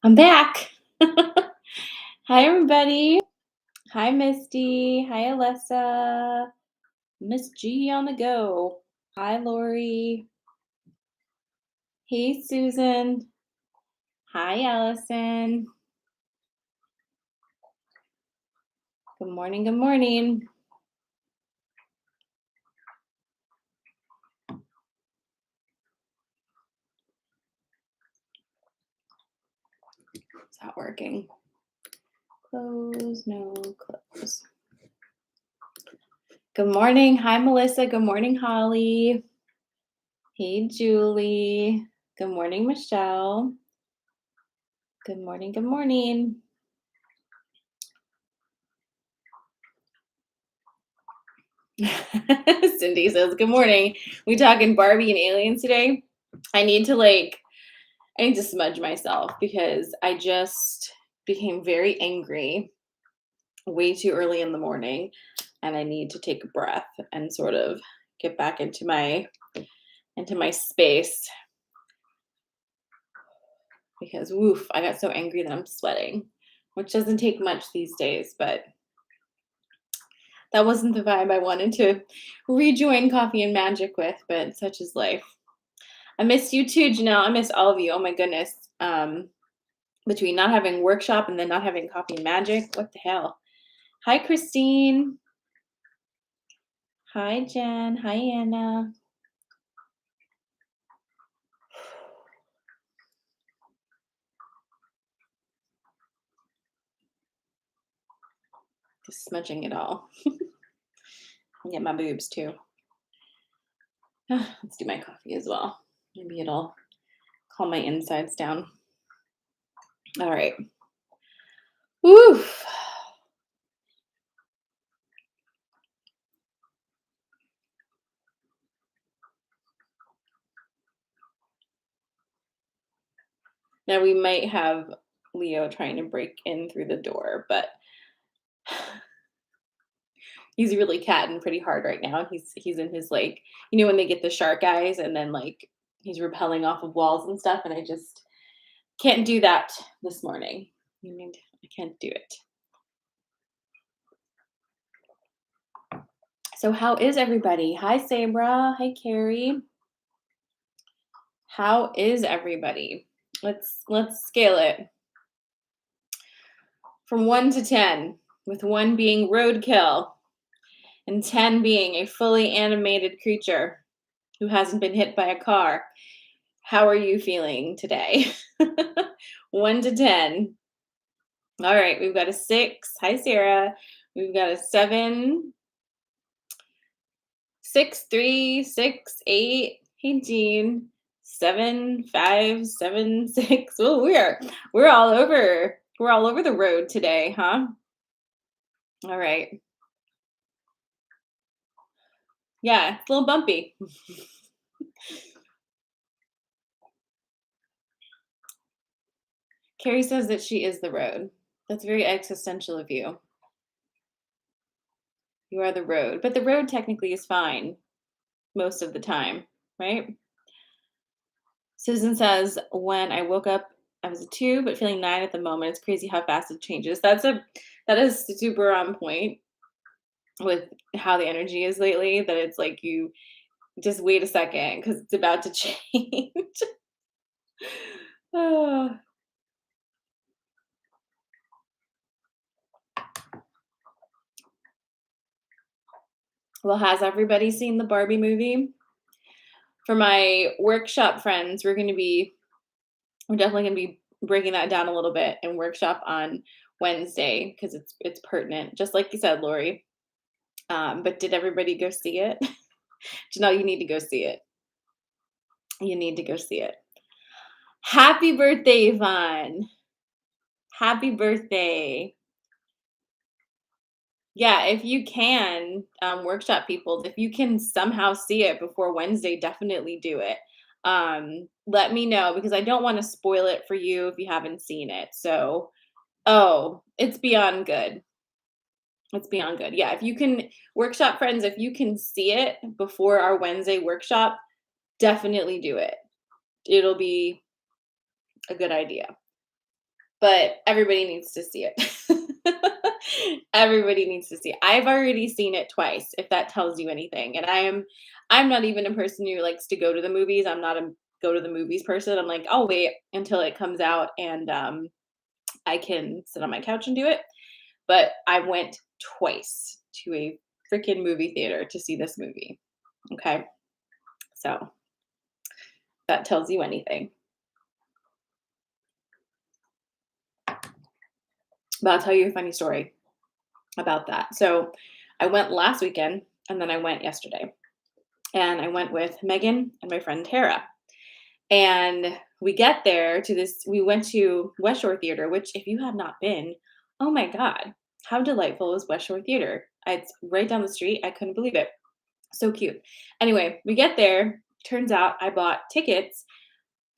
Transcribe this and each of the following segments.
I'm back. Hi, everybody. Hi, Misty. Hi, Alessa. Miss G on the go. Hi, Lori. Hey, Susan. Hi, Allison. Good morning. Good morning. It's not working. Close, no, close. Good morning. Hi, Melissa. Good morning, Holly. Hey, Julie. Good morning, Michelle. Good morning. Good morning. Cindy says, good morning. We talking Barbie and aliens today? I need to smudge myself because I just became very angry way too early in the morning and I need to take a breath and sort of get back into my space because woof, I got so angry that I'm sweating, which doesn't take much these days, but that wasn't the vibe I wanted to rejoin Coffee and Magic with, but such is life. I missed you too, Janelle. I miss all of you. Oh my goodness. Between not having workshop and then not having Coffee and Magic, what the hell? Hi, Christine. Hi, Jen. Hi, Anna. Just smudging it all. I get my boobs too. Let's do my coffee as well. Maybe it'll calm my insides down. All right. Woof. Now we might have Leo trying to break in through the door, but he's really catting pretty hard right now. He's in his when they get the shark eyes and then he's repelling off of walls and stuff, and I just can't do that this morning. I can't do it. So how is everybody? Hi, Sabra. Hi, Carrie. How is everybody? Let's scale it from 1 to 10, with 1 being roadkill and 10 being a fully animated creature who hasn't been hit by a car. How are you feeling today? 1 to 10. All right, we've got a 6. Hi, Sarah. We've got a 7, 6, 3, 6, 8. Hey, Jean. 7, 5, 7, 6. Oh, we're all over. We're all over the road today, huh? All right. Yeah, it's a little bumpy. Carrie says that she is the road. That's very existential of you. You are the road, but the road technically is fine most of the time, right? Susan says, when I woke up, I was a 2, but feeling 9 at the moment. It's crazy how fast it changes. That is super on point with how the energy is lately, that it's like you just wait a second because it's about to change. Oh. Well, has everybody seen the Barbie movie? For my workshop friends, we're definitely going to be breaking that down a little bit in workshop on Wednesday because it's pertinent, just like you said, Lori. But did everybody go see it? Janelle, you need to go see it. You need to go see it. Happy birthday, Yvonne. Happy birthday. Yeah, if you can, workshop people, if you can somehow see it before Wednesday, definitely do it. Let me know because I don't want to spoil it for you if you haven't seen it. So, it's beyond good. It's beyond good. Yeah, if you can, workshop friends, if you can see it before our Wednesday workshop, definitely do it. It'll be a good idea. but everybody needs to see it. Everybody needs to see it. I've already seen it twice, if that tells you anything. And I'm not even a person who likes to go to the movies. I'm not a go to the movies person. I'm like, I'll wait until it comes out and I can sit on my couch and do it. But I went twice to a freaking movie theater to see this movie. Okay. So that tells you anything. But I'll tell you a funny story about that. So I went last weekend and then I went yesterday. And I went with Megan and my friend Tara. And we get there to this, we went to West Shore Theater, which if you have not been, oh my God, how delightful is West Shore Theater? It's right down the street. I couldn't believe it. So cute. Anyway, we get there. Turns out I bought tickets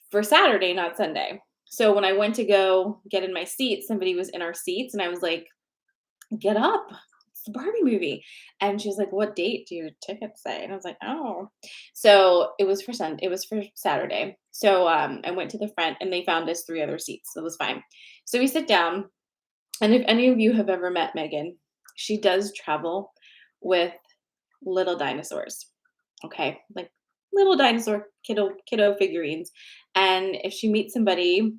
for Saturday, not Sunday. So when I went to go get in my seat, somebody was in our seats and I was like, get up. It's the Barbie movie. And she was like, what date do your tickets say? And I was like, oh. So it was for Saturday. So I went to the front and they found us three other seats. So it was fine. So we sit down. And if any of you have ever met Megan, she does travel with little dinosaurs. Okay. Like little dinosaur kiddo figurines. And if she meets somebody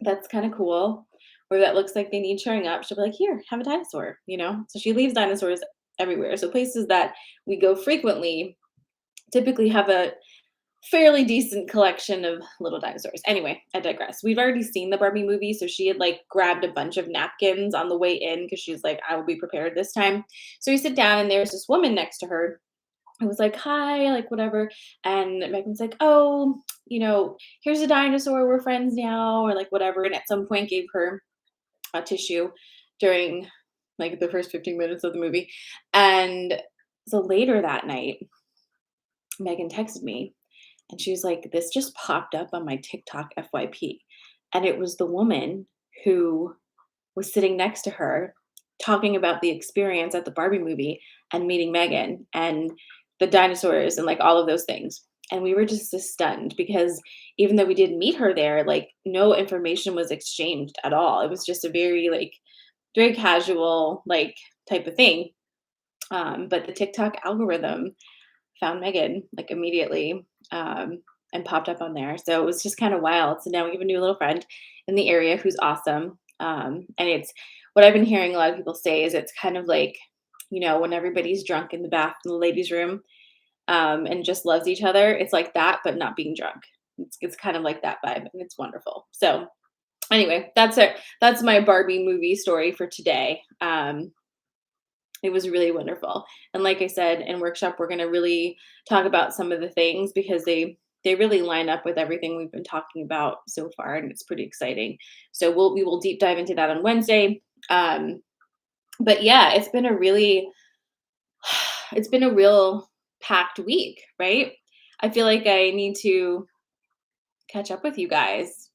that's kind of cool or that looks like they need cheering up, she'll be like, here, have a dinosaur, you know? So she leaves dinosaurs everywhere. So places that we go frequently typically have a fairly decent collection of little dinosaurs. Anyway, I digress. We've already seen the Barbie movie, so she had like grabbed a bunch of napkins on the way in because she's like, I will be prepared this time. So we sit down and there's this woman next to her. I was like, hi, like whatever. And Megan's like, oh, here's a dinosaur. We're friends now, or like whatever. And at some point gave her a tissue during like the first 15 minutes of the movie. And so later that night, Megan texted me and she was like, this just popped up on my TikTok FYP. And it was the woman who was sitting next to her talking about the experience at the Barbie movie and meeting Megan and the dinosaurs and like all of those things. And we were just so stunned because even though we didn't meet her there, like no information was exchanged at all. It was just a very casual like type of thing. But the TikTok algorithm found Megan like immediately and popped up on there. So it was just kind of wild. So now we have a new little friend in the area who's awesome. And it's what I've been hearing a lot of people say is it's kind of like, when everybody's drunk in the bath in the ladies' room and just loves each other. It's like that, but not being drunk. It's kind of like that vibe, and it's wonderful. So anyway, that's it. That's my Barbie movie story for today. It was really wonderful. And like I said, in workshop, we're going to really talk about some of the things because they really line up with everything we've been talking about so far, and it's pretty exciting. So we will deep dive into that on Wednesday. But yeah, it's been a real packed week, right? I feel like I need to catch up with you guys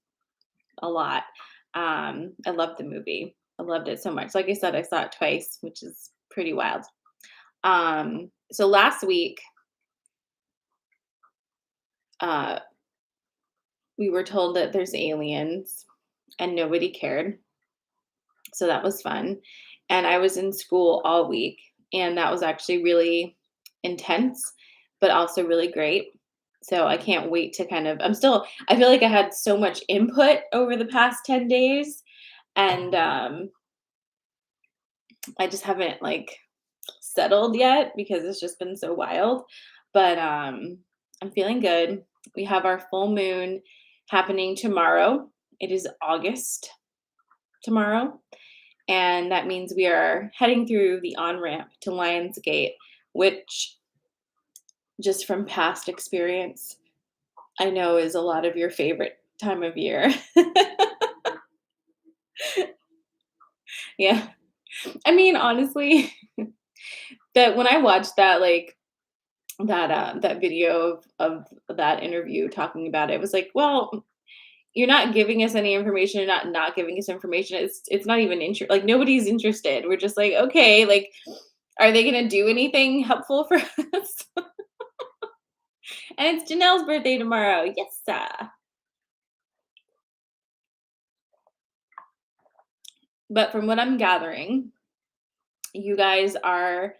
a lot. I loved the movie. I loved it so much. Like I said, I saw it twice, which is pretty wild. So last week, uh, we were told that there's aliens and nobody cared. So that was fun. And I was in school all week, and that was actually really intense, but also really great. So I can't wait to I feel like I had so much input over the past 10 days, and I just haven't like settled yet because it's just been so wild. But I'm feeling good. We have our full moon happening tomorrow. It is August tomorrow. And that means we are heading through the on ramp to Lionsgate, which, just from past experience, I know is a lot of your favorite time of year. Yeah. I mean, honestly, that when I watched that, like, that video of that interview talking about it, it was like, well, you're not giving us any information, you're not giving us information. It's not even like nobody's interested. We're just like, okay, like, are they gonna do anything helpful for us? And it's Janelle's birthday tomorrow. Yes, sir. But from what I'm gathering, you guys are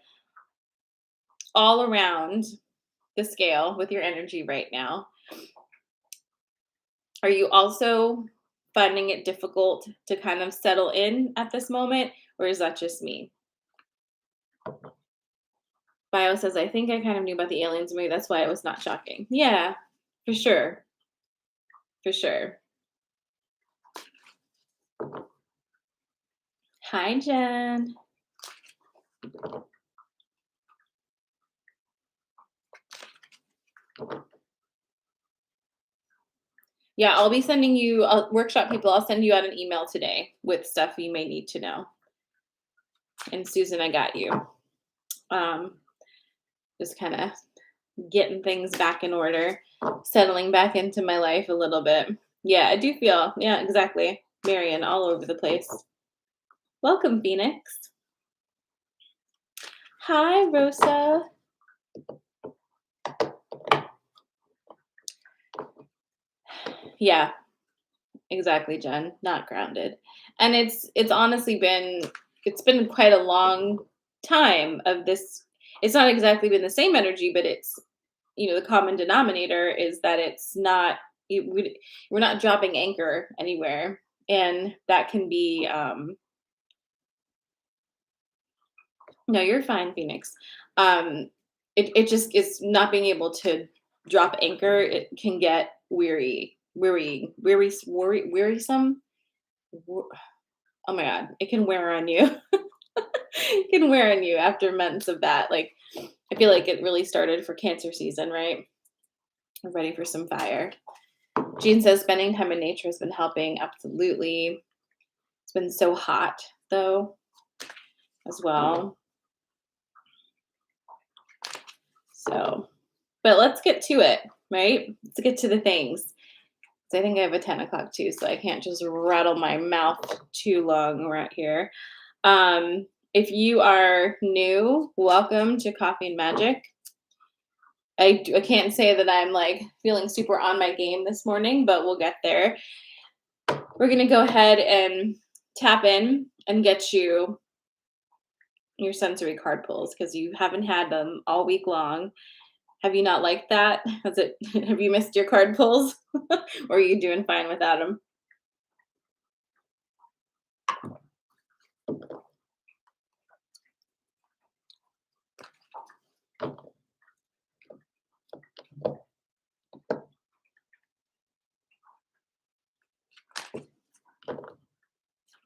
all around the scale with your energy right now. Are you also finding it difficult to kind of settle in at this moment, or is that just me? Bio says, I think I kind of knew about the aliens movie. That's why it was not shocking. Yeah, for sure. For sure. Hi, Jen. Yeah, I'll be sending you, workshop people, I'll send you out an email today with stuff you may need to know. And Susan, I got you. Just kind of getting things back in order, settling back into my life a little bit. Yeah, I do feel, yeah, exactly. Marion, all over the place. Welcome, Phoenix. Hi, Rosa. Yeah, exactly, Jen. Not grounded. And it's honestly been quite a long time of this. It's not exactly been the same energy, but it's, the common denominator is that it's not we're not dropping anchor anywhere. And that can be no, you're fine, Phoenix. It just is not being able to drop anchor. It can get wearisome. Oh my God, it can wear on you. It can wear on you after months of that. Like, I feel like it really started for Cancer season, right? I'm ready for some fire. Jean says spending time in nature has been helping. Absolutely. It's been so hot though, as well. So, but let's get to it, right? Let's get to the things. So I think I have a 10 o'clock too, so I can't just rattle my mouth too long right here. If you are new, welcome to Coffee and Magic. I can't say that I'm like feeling super on my game this morning, but we'll get there. We're going to go ahead and tap in and get you your sensory card pulls because you haven't had them all week long. Have you not liked that? Have you missed your card pulls? Or are you doing fine without them?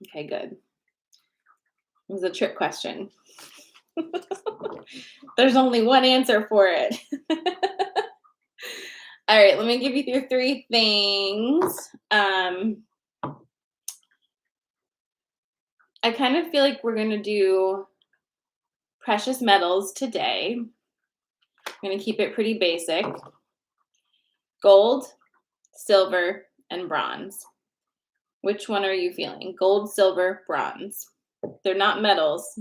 Okay, good. It was a trick question. There's only one answer for it. All right, let me give you your three things. I kind of feel like we're going to do precious metals today. I'm going to keep it pretty basic. Gold, silver, and bronze. Which one are you feeling? Gold, silver, bronze. They're not metals.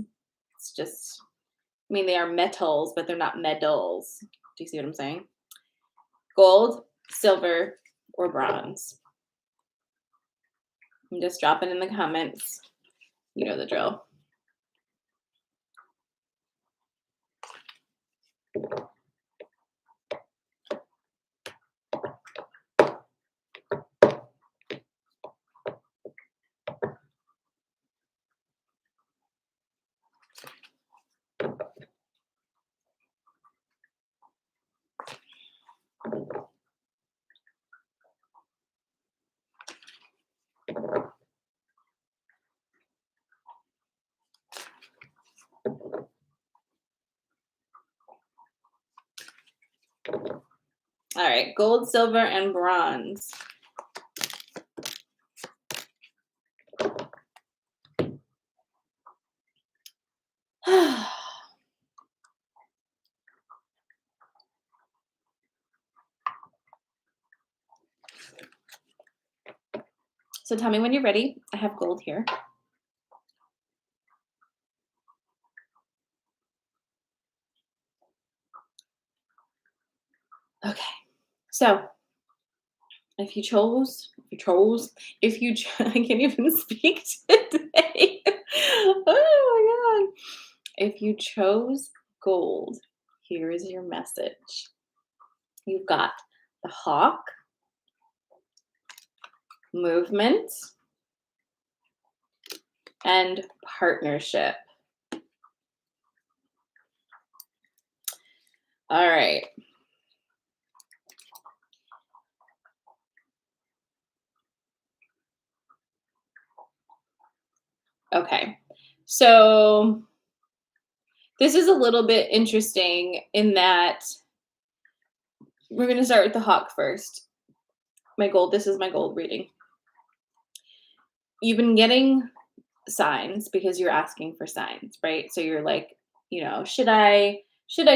It's just, they are metals, but they're not medals. Do you see what I'm saying? Gold, silver, or bronze. I'm just dropping in the comments. You know the drill. All right, gold, silver, and bronze. So tell me when you're ready. I have gold here. Okay, so I can't even speak today. Oh my God. If you chose gold, here is your message. You've got the hawk, movement, and partnership. All right. Okay. So this is a little bit interesting in that we're going to start with the hawk first. This is my gold reading. You've been getting signs because you're asking for signs, right? So you're like, should I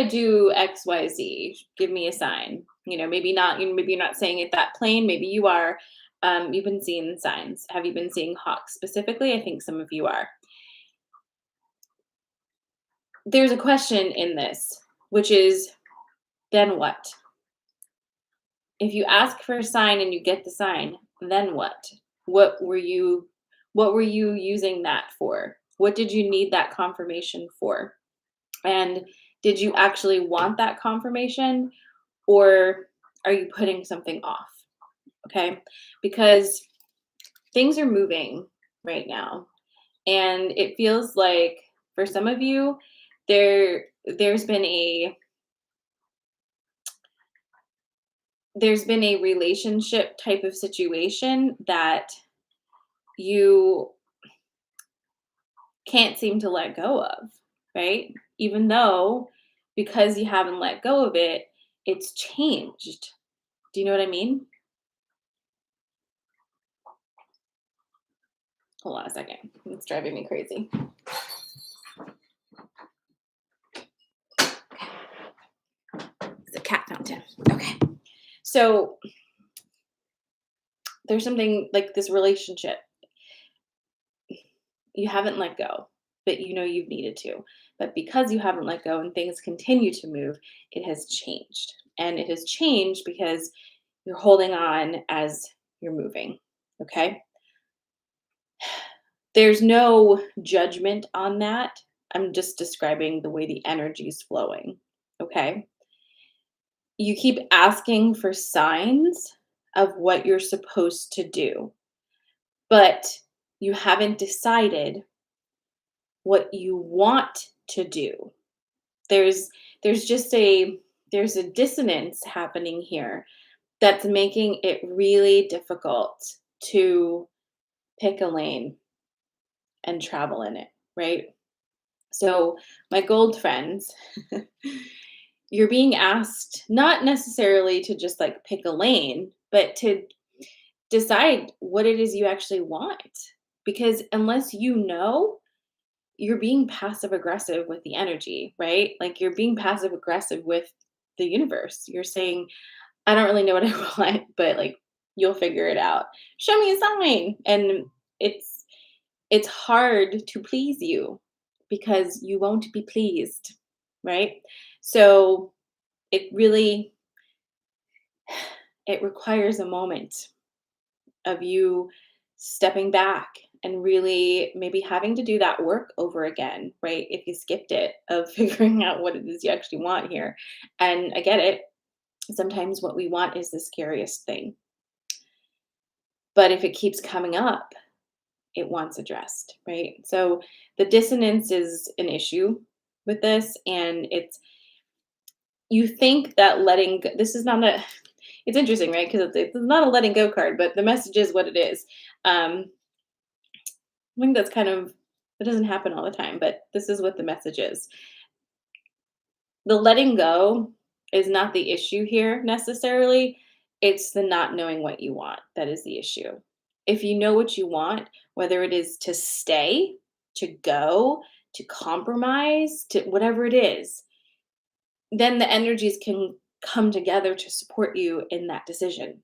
do XYZ? Give me a sign. Maybe not, maybe you're not saying it that plain, maybe you are. You've been seeing signs. Have you been seeing hawks specifically? I think some of you are. There's a question in this, which is, then what? If you ask for a sign and you get the sign, then what? What were you using that for? What did you need that confirmation for? And did you actually want that confirmation, or are you putting something off? Okay? Because things are moving right now. And it feels like for some of you, there's been a relationship type of situation that you can't seem to let go of, right? Even though, because you haven't let go of it, it's changed. Do you know what I mean? Hold on a second. It's driving me crazy. It's a cat fountain. Okay. So there's something like this relationship. You haven't let go, but you've needed to. But because you haven't let go and things continue to move, it has changed. And it has changed because you're holding on as you're moving. Okay. There's no judgment on that. I'm just describing the way the energy is flowing. Okay. You keep asking for signs of what you're supposed to do, but you haven't decided what you want to do. There's just there's a dissonance happening here that's making it really difficult to pick a lane and travel in it, right? So, my gold friends, you're being asked not necessarily to just like pick a lane, but to decide what it is you actually want. Because unless you know, you're being passive aggressive with the energy, right? Like you're being passive aggressive with the universe. You're saying, I don't really know what I want, but like you'll figure it out. Show me a sign. And it's hard to please you because you won't be pleased, right? So it really it requires a moment of you stepping back and really maybe having to do that work over again, right? If you skipped it, of figuring out what it is you actually want here. And I get it. Sometimes what we want is the scariest thing. But if it keeps coming up, it wants addressed, right? So the dissonance is an issue with this. And you think that this is not it's interesting, right? Because it's not a letting go card, but the message is what it is. I think that's it doesn't happen all the time, but this is what the message is. The letting go is not the issue here necessarily. It's the not knowing what you want that is the issue. If you know what you want, whether it is to stay, to go, to compromise, to whatever it is, then the energies can come together to support you in that decision.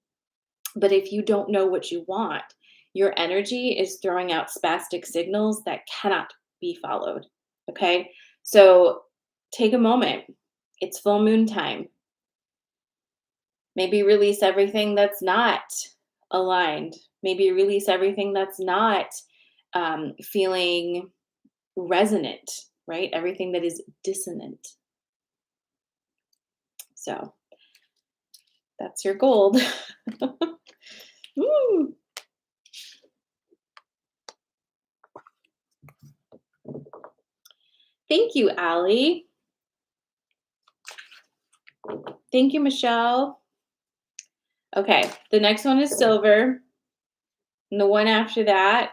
But if you don't know what you want, your energy is throwing out spastic signals that cannot be followed. Okay. So take a moment. It's full moon time. Maybe release everything that's not aligned. Maybe release everything that's not feeling resonant, right? Everything that is dissonant. So that's your gold. Woo! Thank you, Allie. Thank you, Michelle. Okay, the next one is silver. And the one after that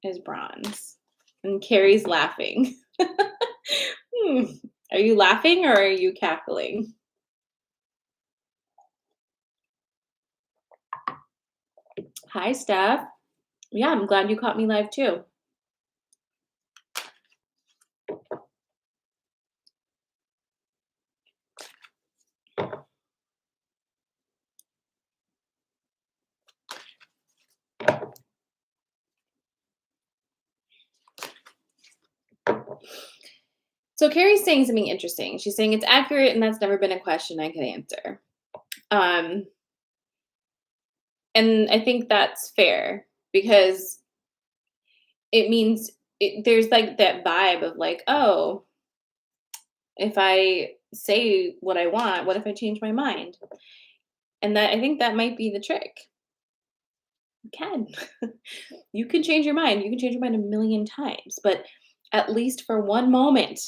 is bronze. And Carrie's laughing. Are you laughing or are you cackling? Hi, Steph. Yeah, I'm glad you caught me live too. So Carrie's saying something interesting. She's saying it's accurate and that's never been a question I could answer. Um, and I think that's fair because it means there's like that vibe of like, oh, if I say what I want, what if I change my mind? And that I think that might be the trick. You can. You can change your mind. You can change your mind a million times, but at least for one moment,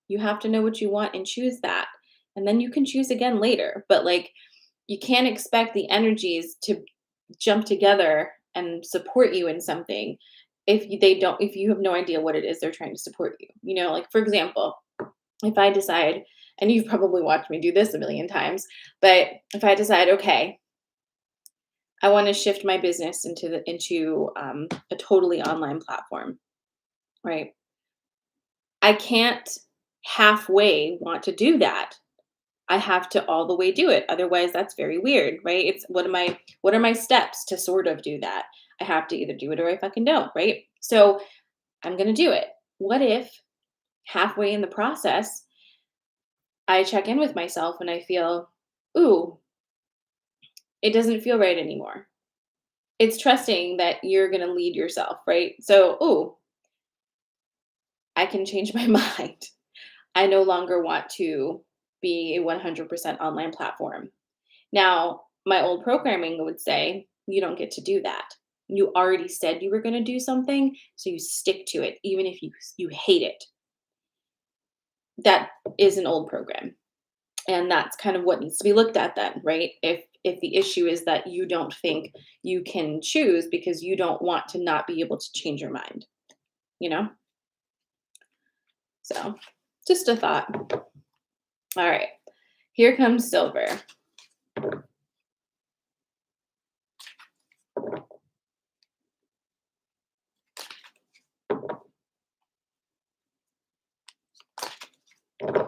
you have to know what you want and choose that. And then you can choose again later. But like you can't expect the energies to jump together and support you in something if you have no idea what it is they're trying to support you. Like for example, if I decide, and you've probably watched me do this a million times, but if I decide, okay, I want to shift my business into a totally online platform, right? I can't halfway want to do that. I have to all the way do it. Otherwise, that's very weird, right? It's what are my steps to sort of do that? I have to either do it or I fucking don't, right? So I'm gonna do it. What if halfway in the process, I check in with myself and I feel, ooh, it doesn't feel right anymore. It's trusting that you're going to lead yourself, right? So, ooh, I can change my mind. I no longer want to be a 100% online platform. Now, my old programming would say, you don't get to do that. You already said you were going to do something, so you stick to it, even if you hate it. That is an old program. And that's kind of what needs to be looked at then, right? If the issue is that you don't think you can choose because you don't want to not be able to change your mind, you know? So, just a thought. All right. Here comes silver.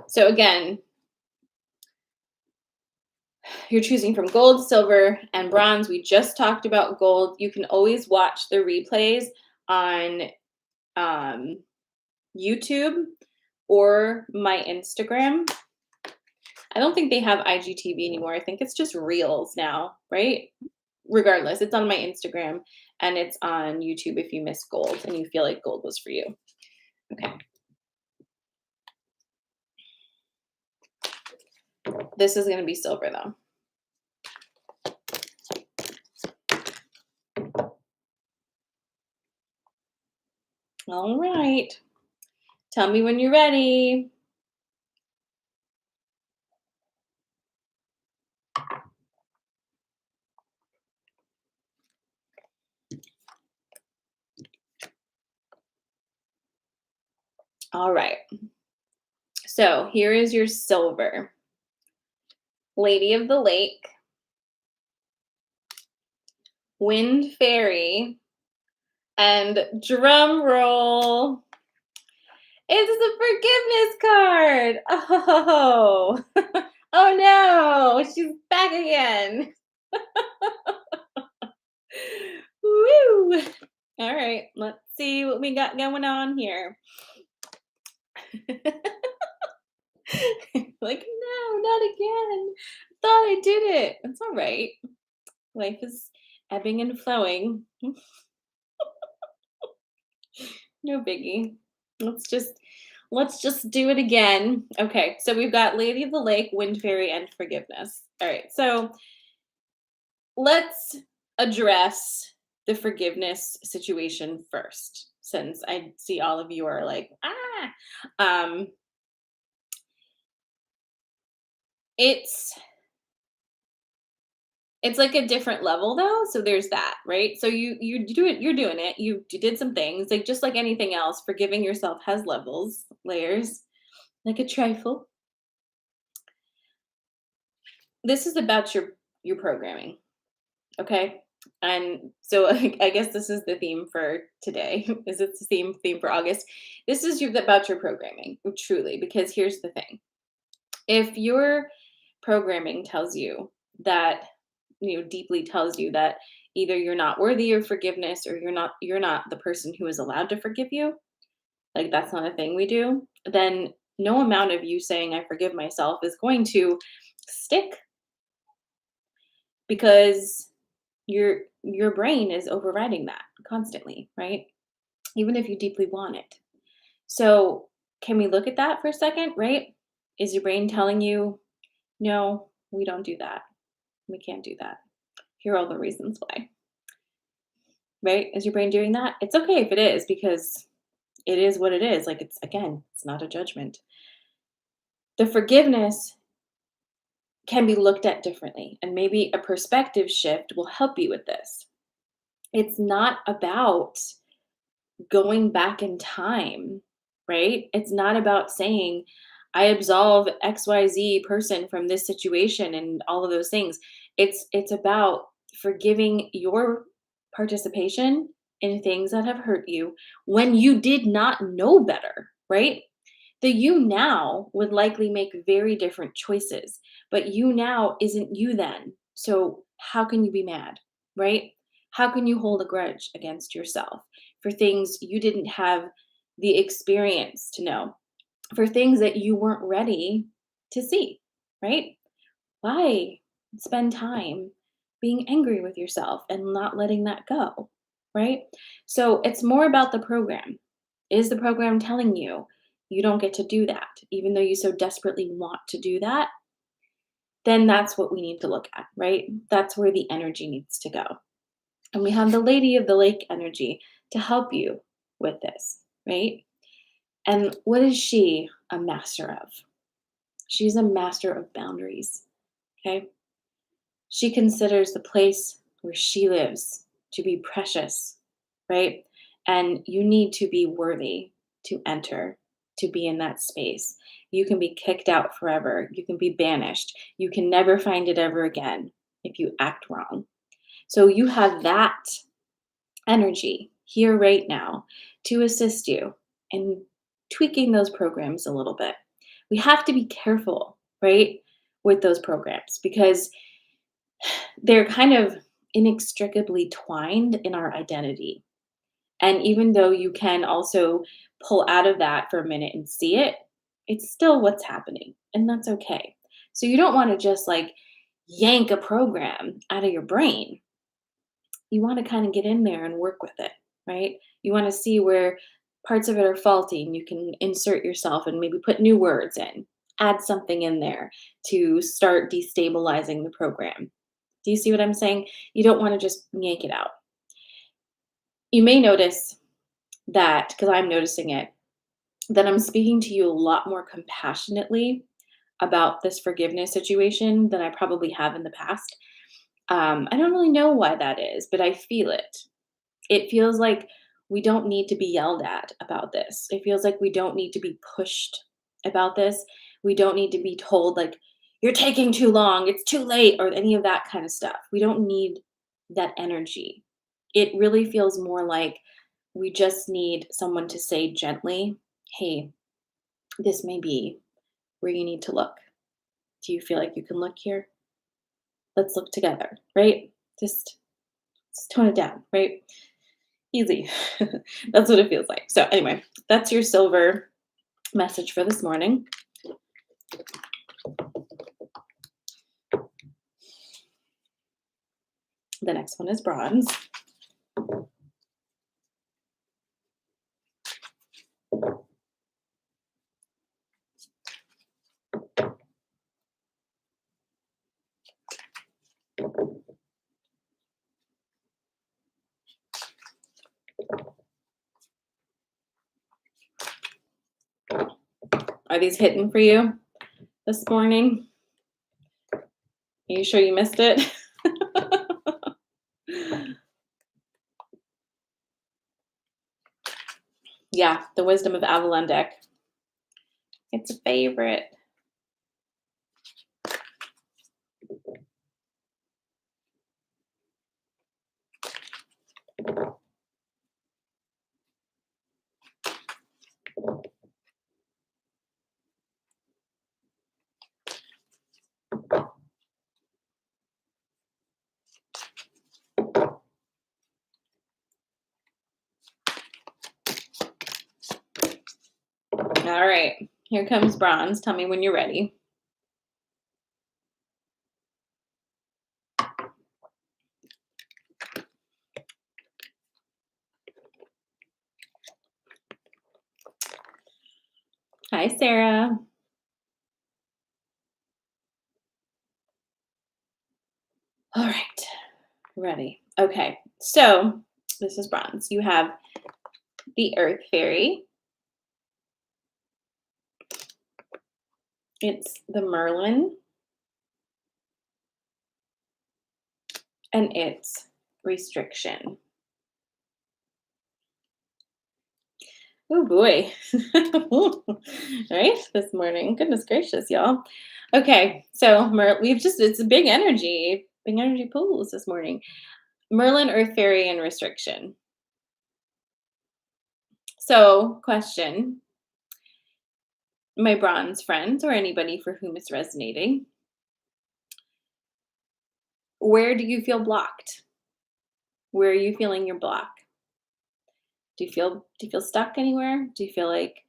So again, you're choosing from gold, silver, and bronze. We just talked about gold. You can always watch the replays on YouTube or my Instagram. I don't think they have IGTV anymore. I think it's just Reels now, right? Regardless, it's on my Instagram and it's on YouTube if you miss gold and you feel like gold was for you. Okay. This is going to be silver though. All right. Tell me when you're ready. All right. So here is your silver. Lady of the Lake, Wind Fairy, and drum roll. It's the forgiveness card. Oh, oh no, she's back again. Woo! All right, let's see what we got going on here. Like, no, not again. thought I did it. It's all right. Life is ebbing and flowing. No biggie. Let's just let's just do it again. Okay, so we've got Lady of the Lake, Wind Fairy, and Forgiveness. All right, so let's address the forgiveness situation first, since I see all of you are like, ah. Um, it's it's like a different level though, so there's that, right? So you do it, you're doing it. You did some things, like just like anything else, forgiving yourself has levels, layers, like a trifle. This is about your programming, okay? And so I guess this is the theme for today. Is it the theme for August? This is about your programming, truly, because here's the thing. If your programming tells you that, deeply tells you that either you're not worthy of forgiveness or you're not the person who is allowed to forgive you, like that's not a thing we do, then no amount of you saying I forgive myself is going to stick, because your brain is overriding that constantly, right? Even if you deeply want it. So, can we look at that for a second, right? Is your brain telling you, no, we don't do that. We can't do that. Here are all the reasons why, right? Is your brain doing that? It's okay if it is, because it is what it is. Like, it's, again, it's not a judgment. The forgiveness can be looked at differently, and maybe a perspective shift will help you with this. It's not about going back in time, right? It's not about saying, I absolve XYZ person from this situation and all of those things. It's about forgiving your participation in things that have hurt you when you did not know better, right? The you now would likely make very different choices, but you now isn't you then. So how can you be mad, right? How can you hold a grudge against yourself for things you didn't have the experience to know, for things that you weren't ready to see, right? Why spend time being angry with yourself and not letting that go, right? So it's more about the program. Is the program telling you you don't get to do that, even though you so desperately want to do that? Then that's what we need to look at, right? That's where the energy needs to go. And we have the Lady of the Lake energy to help you with this, right? And what is she a master of? She's a master of boundaries, okay? She considers the place where she lives to be precious, right? And you need to be worthy to enter, to be in that space. You can be kicked out forever. You can be banished. You can never find it ever again if you act wrong. So you have that energy here right now to assist you in tweaking those programs a little bit. We have to be careful, right, with those programs, because they're kind of inextricably twined in our identity. And even though you can also pull out of that for a minute and see it, it's still what's happening. And that's okay. So you don't want to just like yank a program out of your brain. You want to kind of get in there and work with it, right? You want to see where parts of it are faulty, and you can insert yourself and maybe put new words in, add something in there to start destabilizing the program. Do you see what I'm saying? You don't want to just yank it out. You may notice that, because I'm noticing it, that I'm speaking to you a lot more compassionately about this forgiveness situation than I probably have in the past. I don't really know why that is, but I feel it. It feels like we don't need to be yelled at about this. It feels like we don't need to be pushed about this. We don't need to be told, like, you're taking too long, it's too late, or any of that kind of stuff. We don't need that energy. It really feels more like we just need someone to say gently, hey, this may be where you need to look. Do you feel like you can look here? Let's look together, right? Just tone it down, right? Easy. That's what it feels like. So anyway, that's your silver message for this morning. The next one is bronze. Are these hitting for you this morning? Are you sure you missed it? Yeah, the wisdom of Avalon deck. It's a favorite. All right, here comes bronze. Tell me when you're ready. Hi, Sarah. All right, ready. Okay, so this is bronze. You have the Earth Fairy. It's the Merlin. And it's restriction. Oh boy. Right? This morning. Goodness gracious, y'all. Okay, so it's a big energy pools this morning. Merlin, Earth Fairy, and restriction. So, question, my bronze friends or anybody for whom it's resonating, where do you feel blocked? Where are you feeling your block? Do you feel stuck anywhere? Do you feel like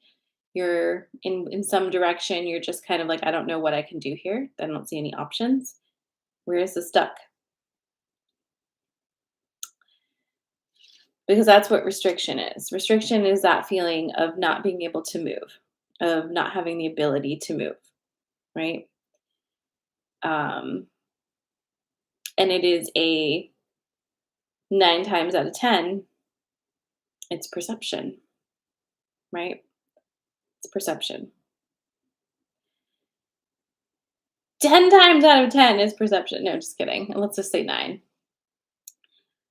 you're in some direction, you're just kind of like, I don't know what I can do here. I don't see any options. Where is the stuck? Because that's what restriction is. Restriction is that feeling of not being able to move, of not having the ability to move, right? Um, and it is a 9 times out of 10, it's perception, right? It's perception. 10 times out of 10 is perception. No, just kidding. Let's just say 9.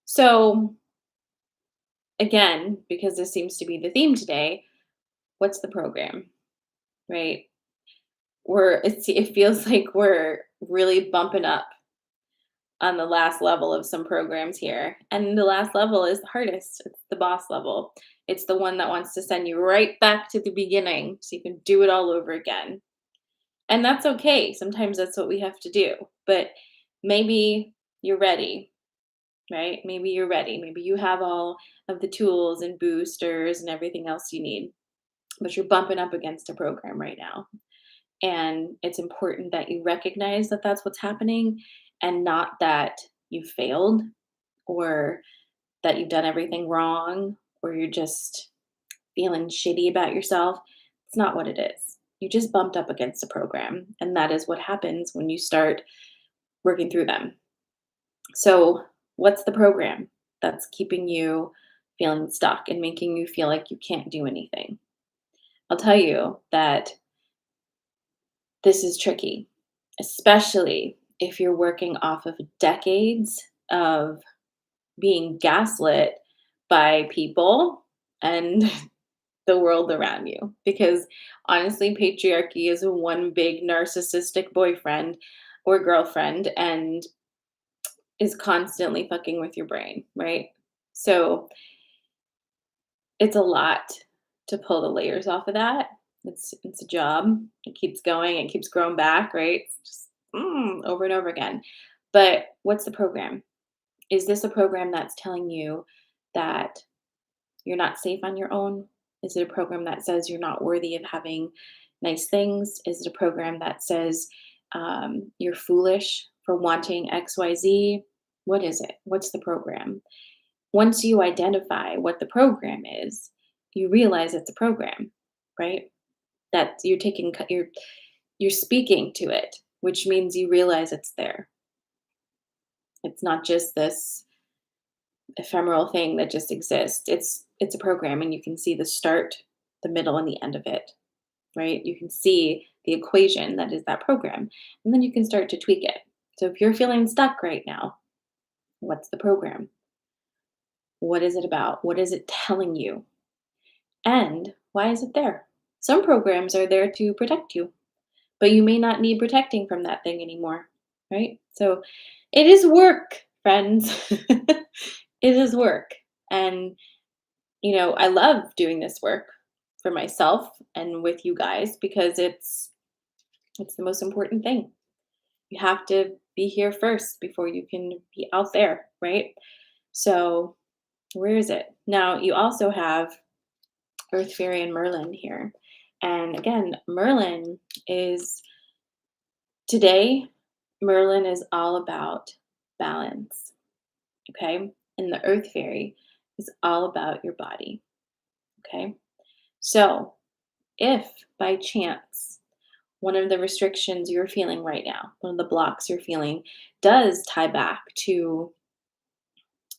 So, again, because this seems to be the theme today, what's the program, right? It feels like we're really bumping up on the last level of some programs here. And the last level is the hardest. It's the boss level. It's the one that wants to send you right back to the beginning so you can do it all over again. And that's okay. Sometimes that's what we have to do. But maybe you're ready, right? Maybe you're ready. Maybe you have all of the tools and boosters and everything else you need, but you're bumping up against a program right now. And it's important that you recognize that that's what's happening and not that you failed or that you've done everything wrong or you're just feeling shitty about yourself. It's not what it is. You just bumped up against a program. And that is what happens when you start working through them. So, what's the program that's keeping you feeling stuck and making you feel like you can't do anything? I'll tell you that this is tricky, especially if you're working off of decades of being gaslit by people and the world around you. Because honestly, patriarchy is one big narcissistic boyfriend or girlfriend and is constantly fucking with your brain, right? So it's a lot to pull the layers off of that. It's a job. It keeps going. It keeps growing back, right? It's just over and over again. But what's the program? Is this a program that's telling you that you're not safe on your own? Is it a program that says you're not worthy of having nice things? Is it a program that says you're foolish for wanting XYZ? What is it? What's the program? Once you identify what the program is, you realize it's a program, right? That you're taking you're speaking to it, which means you realize it's there. It's not just this ephemeral thing that just exists. It's a program and you can see the start, the middle and the end of it, right? You can see the equation that is that program and then you can start to tweak it. So if you're feeling stuck right now, what's the program? What is it about? What is it telling you? And why is it there? Some programs are there to protect you, but you may not need protecting from that thing anymore, right? So it is work, friends. It is work. And, I love doing this work for myself and with you guys because it's the most important thing. You have to be here first before you can be out there, right? So, where is it? Now, you also have Earth Fairy and Merlin here. And again, today, Merlin is all about balance, okay? And the Earth Fairy is all about your body, okay? So, if by chance one of the restrictions you're feeling right now, one of the blocks you're feeling, does tie back to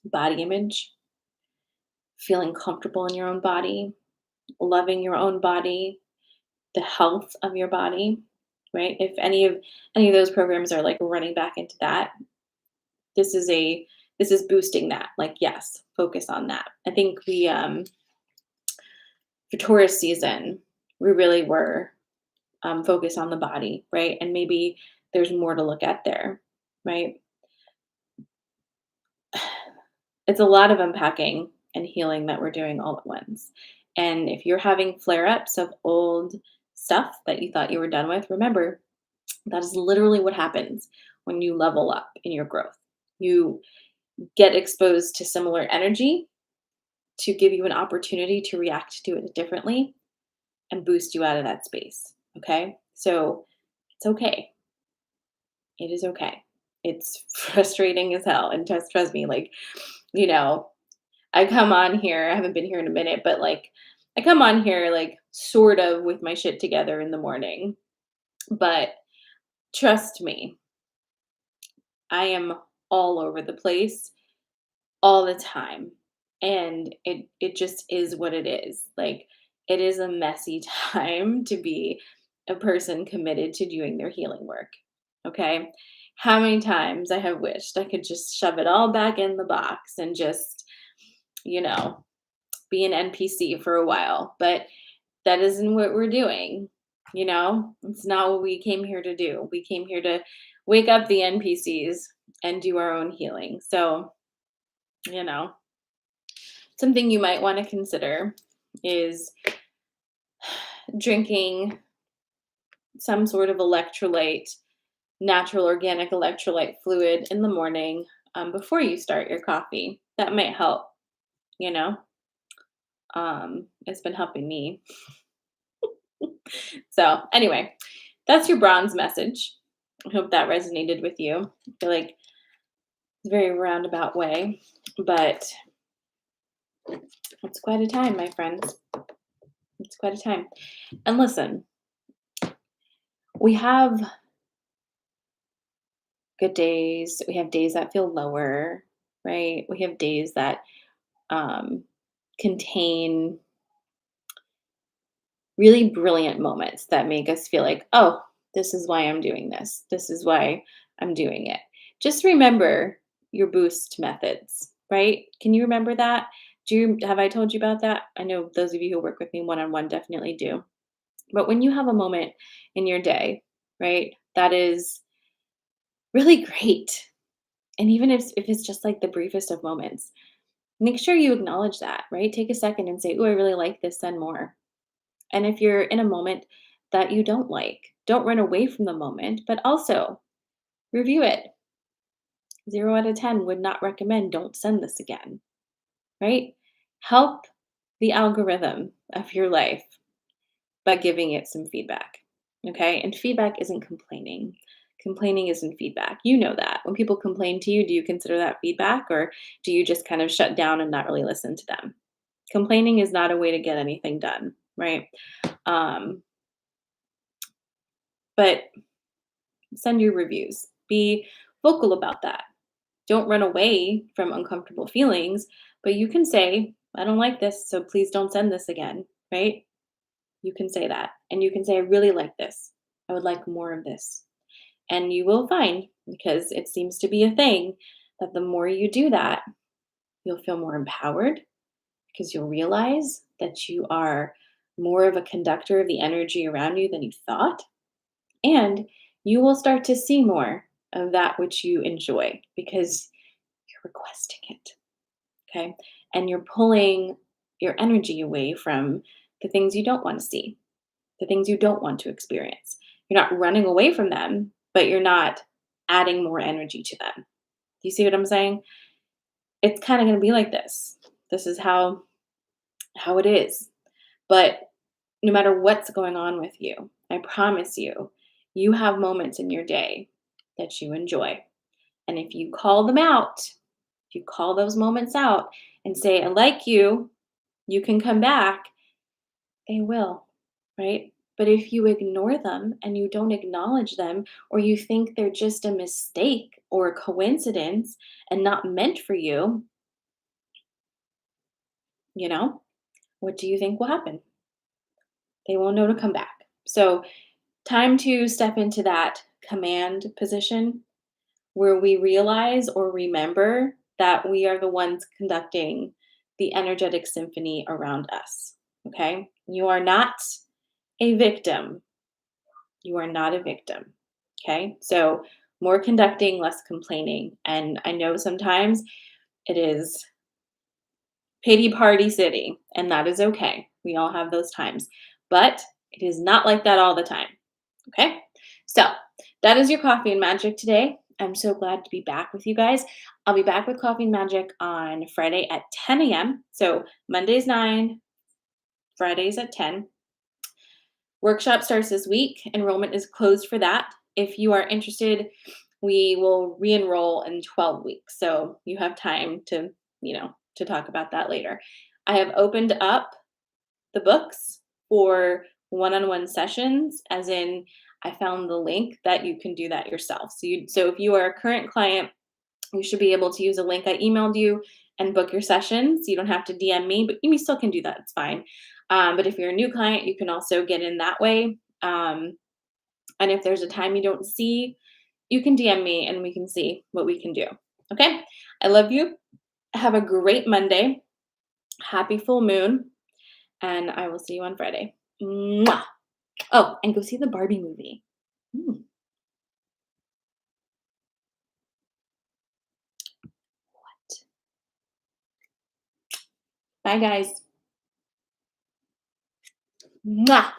body image, feeling comfortable in your own body, loving your own body, the health of your body, right? If any of those programs are like running back into that, this is a this is boosting that. Like, yes, focus on that. I think we for Taurus season, we really were focused on the body, right? And maybe there's more to look at there, right? It's a lot of unpacking and healing that we're doing all at once. And if you're having flare ups of old stuff that you thought you were done with, remember that is literally what happens when you level up in your growth. You get exposed to similar energy to give you an opportunity to react to it differently and boost you out of that space. Okay. So it's okay. It is okay. It's frustrating as hell. And trust me, like, you know, I come on here, I haven't been here in a minute, but like I come on here like sort of with my shit together in the morning. But trust me, I am all over the place all the time. And it just is what it is. Like it is a messy time to be a person committed to doing their healing work. Okay? How many times I have wished I could just shove it all back in the box and just, you know, be an NPC for a while, but that isn't what we're doing. It's not what we came here to do. We came here to wake up the NPCs and do our own healing. So, you know, something you might want to consider is drinking some sort of electrolyte, natural organic electrolyte fluid in the morning before you start your coffee. That might help, you know. It's been helping me. So, anyway, that's your bronze message. I hope that resonated with you. I feel like it's a very roundabout way, but it's quite a time, my friends. It's quite a time. And listen, we have good days. We have days that feel lower, right? We have days that um, contain really brilliant moments that make us feel like, oh, this is why I'm doing this. This is why I'm doing it. Just remember your boost methods, right? Can you remember that? Have I told you about that? I know those of you who work with me one on one definitely do. But when you have a moment in your day, right, that is really great. And even if it's just like the briefest of moments, make sure you acknowledge that, right? Take a second and say, oh, I really like this, send more. And if you're in a moment that you don't like, don't run away from the moment, but also review it. 0 out of 10 would not recommend, don't send this again, right? Help the algorithm of your life by giving it some feedback. Okay. And feedback isn't complaining Complaining isn't feedback. You know that. When people complain to you, do you consider that feedback, or do you just kind of shut down and not really listen to them? Complaining is not a way to get anything done, right? Um, but send your reviews. Be vocal about that. Don't run away from uncomfortable feelings, but you can say, I don't like this, so please don't send this again, right? You can say that. And you can say, I really like this. I would like more of this. And you will find, because it seems to be a thing, that the more you do that, you'll feel more empowered because you'll realize that you are more of a conductor of the energy around you than you thought. And you will start to see more of that which you enjoy because you're requesting it. Okay. And you're pulling your energy away from the things you don't want to see, the things you don't want to experience. You're not running away from them, but you're not adding more energy to them. Do you see what I'm saying? It's kind of going to be like this. This is how it is. But no matter what's going on with you, I promise you, you have moments in your day that you enjoy. And if you call them out, if you call those moments out and say, I like you can come back, they will, right? But if you ignore them and you don't acknowledge them, or you think they're just a mistake or a coincidence and not meant for you, you know, what do you think will happen? They won't know to come back. So, time to step into that command position where we realize or remember that we are the ones conducting the energetic symphony around us. Okay? You are not a victim. You are not a victim. Okay? So, more conducting, less complaining. And I know sometimes it is pity party city, and that is okay. We all have those times. But it is not like that all the time. Okay? So, that is your coffee and magic today. I'm so glad to be back with you guys. I'll be back with Coffee and Magic on Friday at 10 a.m. So, Monday's 9, Fridays at 10. Workshop starts this week. Enrollment is closed for that. If you are interested, we will re-enroll in 12 weeks. So, you have time to talk about that later. I have opened up the books for one-on-one sessions, as in I found the link that you can do that yourself. So if you are a current client, you should be able to use a link I emailed you and book your sessions. You don't have to DM me, but you still can do that. It's fine. But if you're a new client, you can also get in that way. And if there's a time you don't see, you can DM me and we can see what we can do. Okay? I love you. Have a great Monday. Happy full moon. And I will see you on Friday. Mwah! Oh, and go see the Barbie movie. Mm. Bye, guys. Mwah!